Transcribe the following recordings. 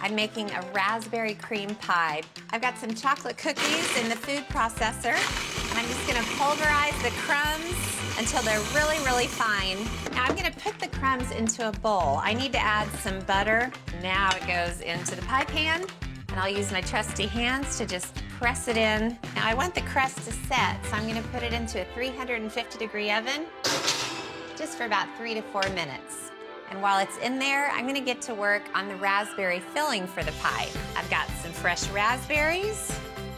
I'm making a raspberry cream pie. I've got some chocolate cookies in the food processor. I'm just gonna pulverize the crumbs until they're really, really fine. Now I'm gonna put the crumbs into a bowl. I need to add some butter. Now it goes into the pie pan, and I'll use my trusty hands to just press it in. Now I want the crust to set, so I'm gonna put it into a 350-degree oven just for about 3 to 4 minutes. And while it's in there, I'm gonna get to work on the raspberry filling for the pie. I've got some fresh raspberries,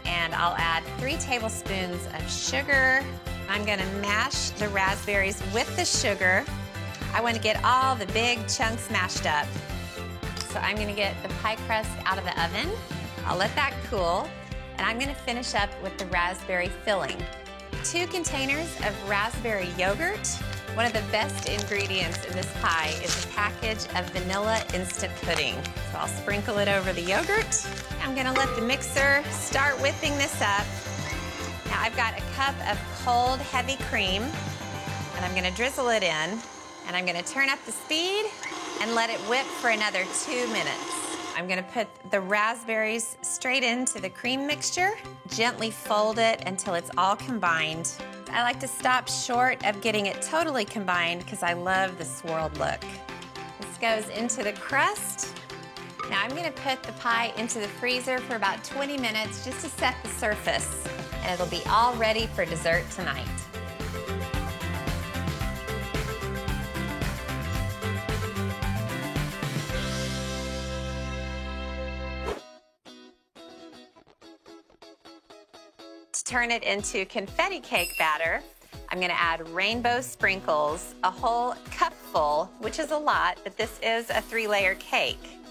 and I'll add 3 tablespoons of sugar. I'm gonna mash the raspberries with the sugar. I wanna get all the big chunks mashed up. So I'm gonna get the pie crust out of the oven. I'll let that cool, and I'm gonna finish up with the raspberry filling. 2 containers of raspberry yogurt. One of the best ingredients in this pie is a package of vanilla instant pudding. So I'll sprinkle it over the yogurt. I'm gonna let the mixer start whipping this up. Now I've got a cup of cold, heavy cream, and I'm gonna drizzle it in, and I'm gonna turn up the speed and let it whip for another 2 minutes. I'm gonna put the raspberries straight into the cream mixture, gently fold it until it's all combined. I like to stop short of getting it totally combined because I love the swirled look. This goes into the crust. Now I'm gonna put the pie into the freezer for about 20 minutes just to set the surface, and it'll be all ready for dessert tonight. To turn it into confetti cake batter, I'm gonna add rainbow sprinkles, a whole cupful, which is a lot, but this is a 3-layer cake.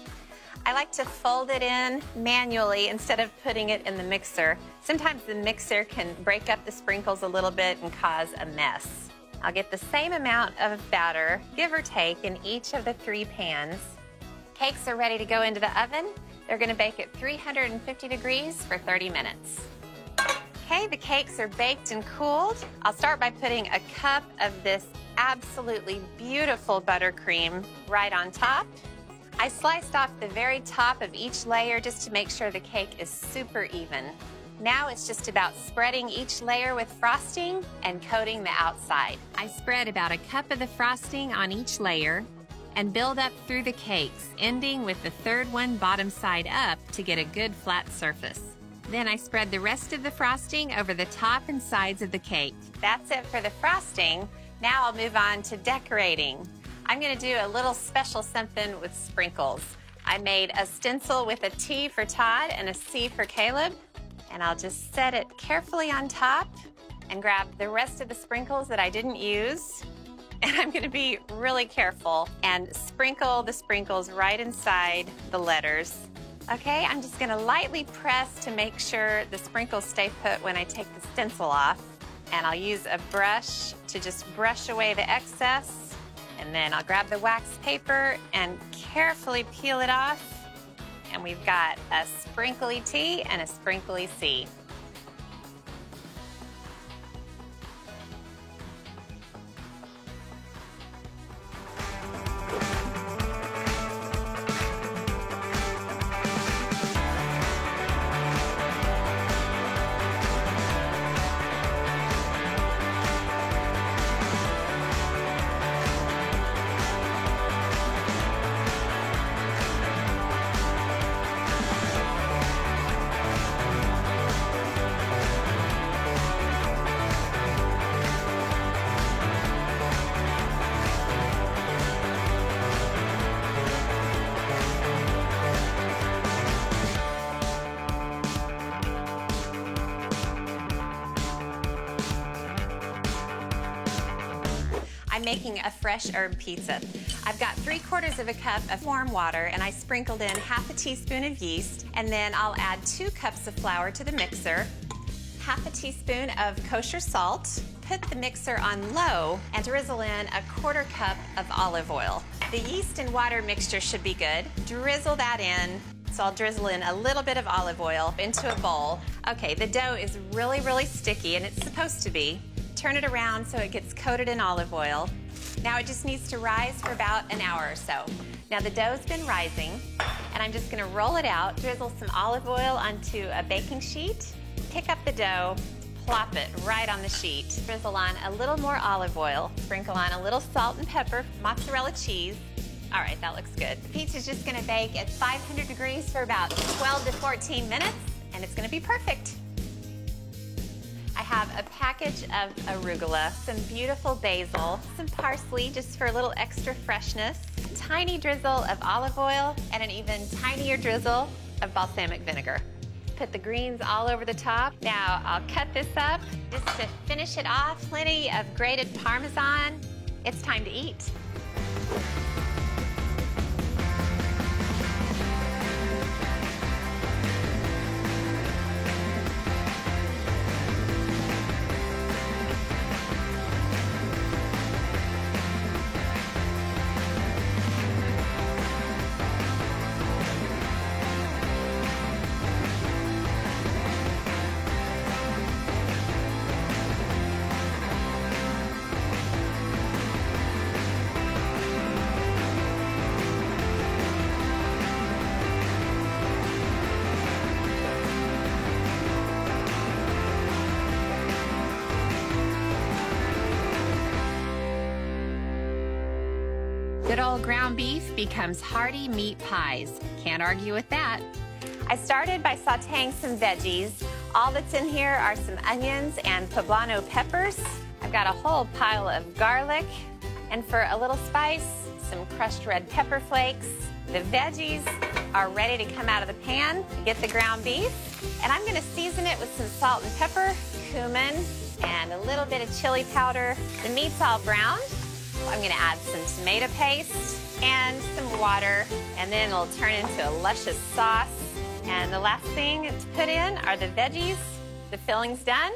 I like to fold it in manually instead of putting it in the mixer. Sometimes the mixer can break up the sprinkles a little bit and cause a mess. I'll get the same amount of batter, give or take, in each of the 3 pans. Cakes are ready to go into the oven. They're gonna bake at 350 degrees for 30 minutes. Okay, the cakes are baked and cooled. I'll start by putting a cup of this absolutely beautiful buttercream right on top. I sliced off the very top of each layer just to make sure the cake is super even. Now it's just about spreading each layer with frosting and coating the outside. I spread about a cup of the frosting on each layer and build up through the cakes, ending with the 3rd one bottom side up to get a good flat surface. Then I spread the rest of the frosting over the top and sides of the cake. That's it for the frosting. Now I'll move on to decorating. I'm gonna do a little special something with sprinkles. I made a stencil with a T for Todd and a C for Caleb, and I'll just set it carefully on top and grab the rest of the sprinkles that I didn't use. And I'm gonna be really careful and sprinkle the sprinkles right inside the letters. Okay, I'm just gonna lightly press to make sure the sprinkles stay put when I take the stencil off. And I'll use a brush to just brush away the excess. And then I'll grab the wax paper and carefully peel it off. And we've got a sprinkly T and a sprinkly C. I'm making a fresh herb pizza. I've got 3/4 of a cup of warm water, and I sprinkled in half a teaspoon of yeast, and then I'll add 2 cups of flour to the mixer, half a teaspoon of kosher salt, put the mixer on low, and drizzle in a 1/4 cup of olive oil. The yeast and water mixture should be good. Drizzle that in. So I'll drizzle in a little bit of olive oil into a bowl. Okay, the dough is really, really sticky, and it's supposed to be. Turn it around so it gets coated in olive oil. Now it just needs to rise for about an hour or so. Now the dough's been rising, and And I'm just gonna roll it out, drizzle some olive oil onto a baking sheet, pick up the dough, plop it right on the sheet. Drizzle on a little more olive oil, sprinkle on a little salt and pepper, mozzarella cheese. All right, that looks good. The pizza's just gonna bake at 500 degrees for about 12 to 14 minutes, and it's gonna be perfect. I have a package of arugula, some beautiful basil, some parsley just for a little extra freshness, a tiny drizzle of olive oil, and an even tinier drizzle of balsamic vinegar. Put the greens all over the top. Now I'll cut this up just to finish it off. Plenty of grated Parmesan. It's time to eat. Good old ground beef becomes hearty meat pies. Can't argue with that. I started by sauteing some veggies. All that's in here are some onions and poblano peppers. I've got a whole pile of garlic. And for a little spice, some crushed red pepper flakes. The veggies are ready to come out of the pan. Get the ground beef. And I'm gonna season it with some salt and pepper, cumin, and a little bit of chili powder. The meat's all browned. I'm gonna add some tomato paste and some water, and then it'll turn into a luscious sauce. And the last thing to put in are the veggies. The filling's done.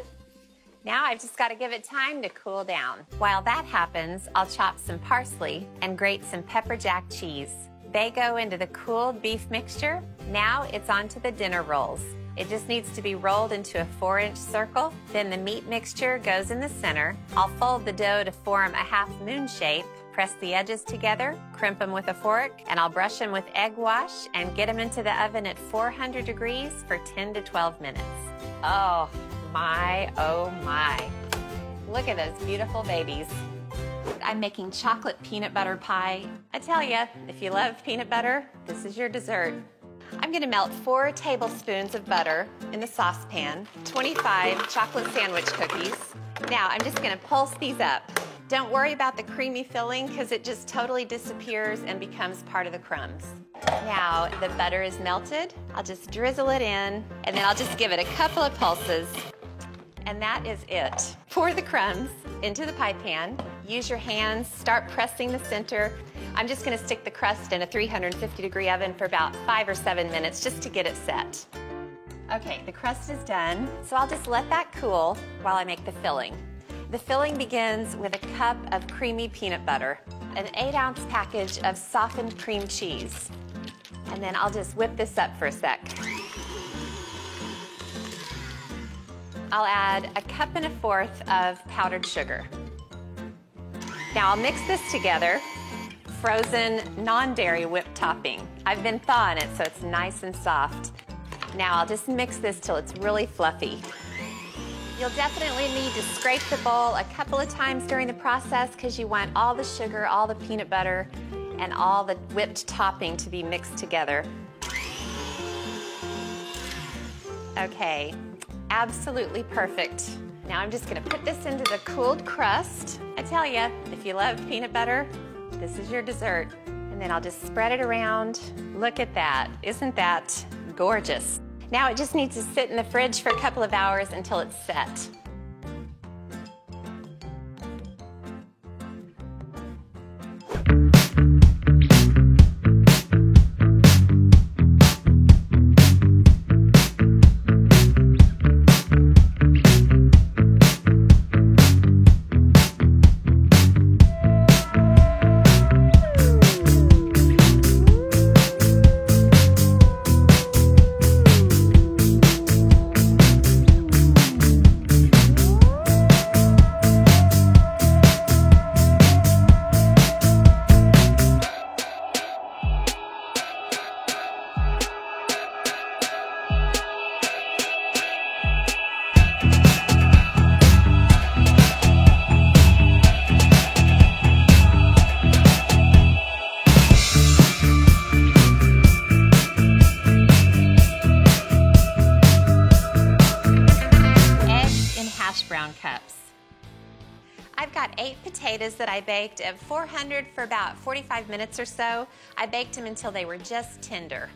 Now I've just gotta give it time to cool down. While that happens, I'll chop some parsley and grate some pepper jack cheese. They go into the cooled beef mixture. Now it's onto the dinner rolls. It just needs to be rolled into a 4-inch circle. Then the meat mixture goes in the center. I'll fold the dough to form a half moon shape, press the edges together, crimp them with a fork, and I'll brush them with egg wash and get them into the oven at 400 degrees for 10 to 12 minutes. Oh my, oh my. Look at those beautiful babies. I'm making chocolate peanut butter pie. I tell you, if you love peanut butter, this is your dessert. I'm gonna melt 4 tablespoons of butter in the saucepan, 25 chocolate sandwich cookies. Now I'm just gonna pulse these up. Don't worry about the creamy filling because it just totally disappears and becomes part of the crumbs. Now the butter is melted. I'll just drizzle it in and then I'll just give it a couple of pulses. And that is it. Pour the crumbs into the pie pan. Use your hands, start pressing the center. I'm just gonna stick the crust in a 350-degree oven for about 5 or 7 minutes just to get it set. Okay, the crust is done, so I'll just let that cool while I make the filling. The filling begins with a cup of creamy peanut butter, an 8-ounce package of softened cream cheese, and then I'll just whip this up for a sec. I'll add a cup and a fourth of powdered sugar. Now I'll mix this together. Frozen non-dairy whipped topping. I've been thawing it so it's nice and soft. Now I'll just mix this till it's really fluffy. You'll definitely need to scrape the bowl a couple of times during the process because you want all the sugar, all the peanut butter, and all the whipped topping to be mixed together. Okay, absolutely perfect. Now I'm just gonna put this into the cooled crust. I tell you, if you love peanut butter, this is your dessert. And then I'll just spread it around. Look at that, isn't that gorgeous? Now it just needs to sit in the fridge for a couple of hours until it's set. potatoes that I baked at 400 for about 45 minutes or so. I baked them until they were just tender.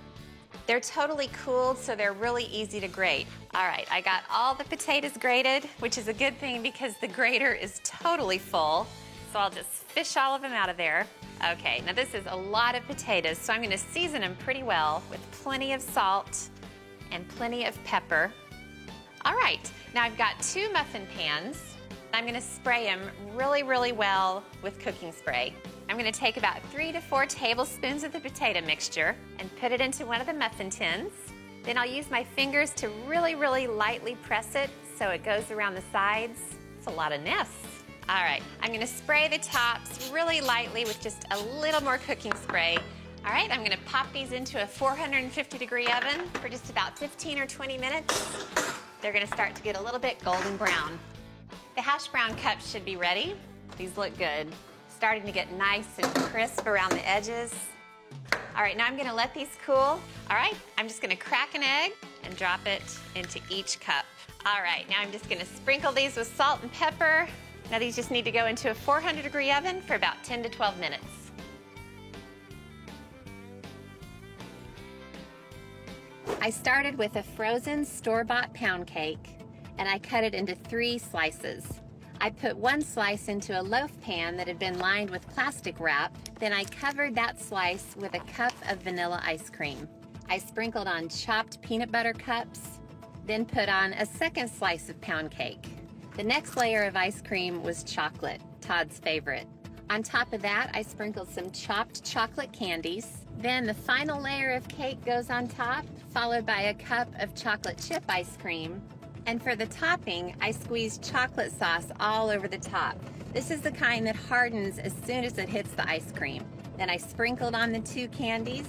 They're totally cooled, so they're really easy to grate. All right, I got all the potatoes grated, which is a good thing because the grater is totally full. So I'll just fish all of them out of there. Okay, now this is a lot of potatoes, so I'm gonna season them pretty well with plenty of salt and plenty of pepper. All right, now I've got 2 muffin pans. I'm gonna spray them really, really well with cooking spray. I'm gonna take about 3 to 4 tablespoons of the potato mixture and put it into one of the muffin tins. Then I'll use my fingers to really, really lightly press it so it goes around the sides. It's a lot of nests. All right, I'm gonna spray the tops really lightly with just a little more cooking spray. All right, I'm gonna pop these into a 450-degree oven for just about 15 or 20 minutes. They're gonna start to get a little bit golden brown. The hash brown cups should be ready. These look good. Starting to get nice and crisp around the edges. All right, now I'm gonna let these cool. All right, I'm just gonna crack an egg and drop it into each cup. All right, now I'm just gonna sprinkle these with salt and pepper. Now these just need to go into a 400-degree oven for about 10 to 12 minutes. I started with a frozen store-bought pound cake, and I cut it into 3 slices. I put 1 slice into a loaf pan that had been lined with plastic wrap. Then I covered that slice with a cup of vanilla ice cream. I sprinkled on chopped peanut butter cups, then put on a 2nd slice of pound cake. The next layer of ice cream was chocolate, Todd's favorite. On top of that, I sprinkled some chopped chocolate candies. Then the final layer of cake goes on top, followed by a cup of chocolate chip ice cream. And for the topping, I squeezed chocolate sauce all over the top. This is the kind that hardens as soon as it hits the ice cream. Then I sprinkled on the 2 candies.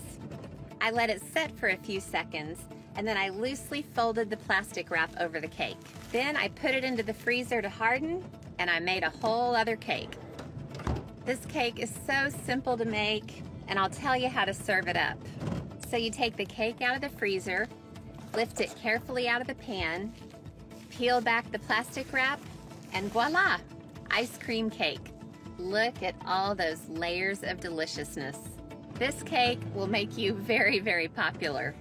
I let it set for a few seconds, and then I loosely folded the plastic wrap over the cake. Then I put it into the freezer to harden, and I made a whole other cake. This cake is so simple to make, and I'll tell you how to serve it up. So you take the cake out of the freezer, lift it carefully out of the pan, peel back the plastic wrap, and voila, ice cream cake. Look at all those layers of deliciousness. This cake will make you very, very popular.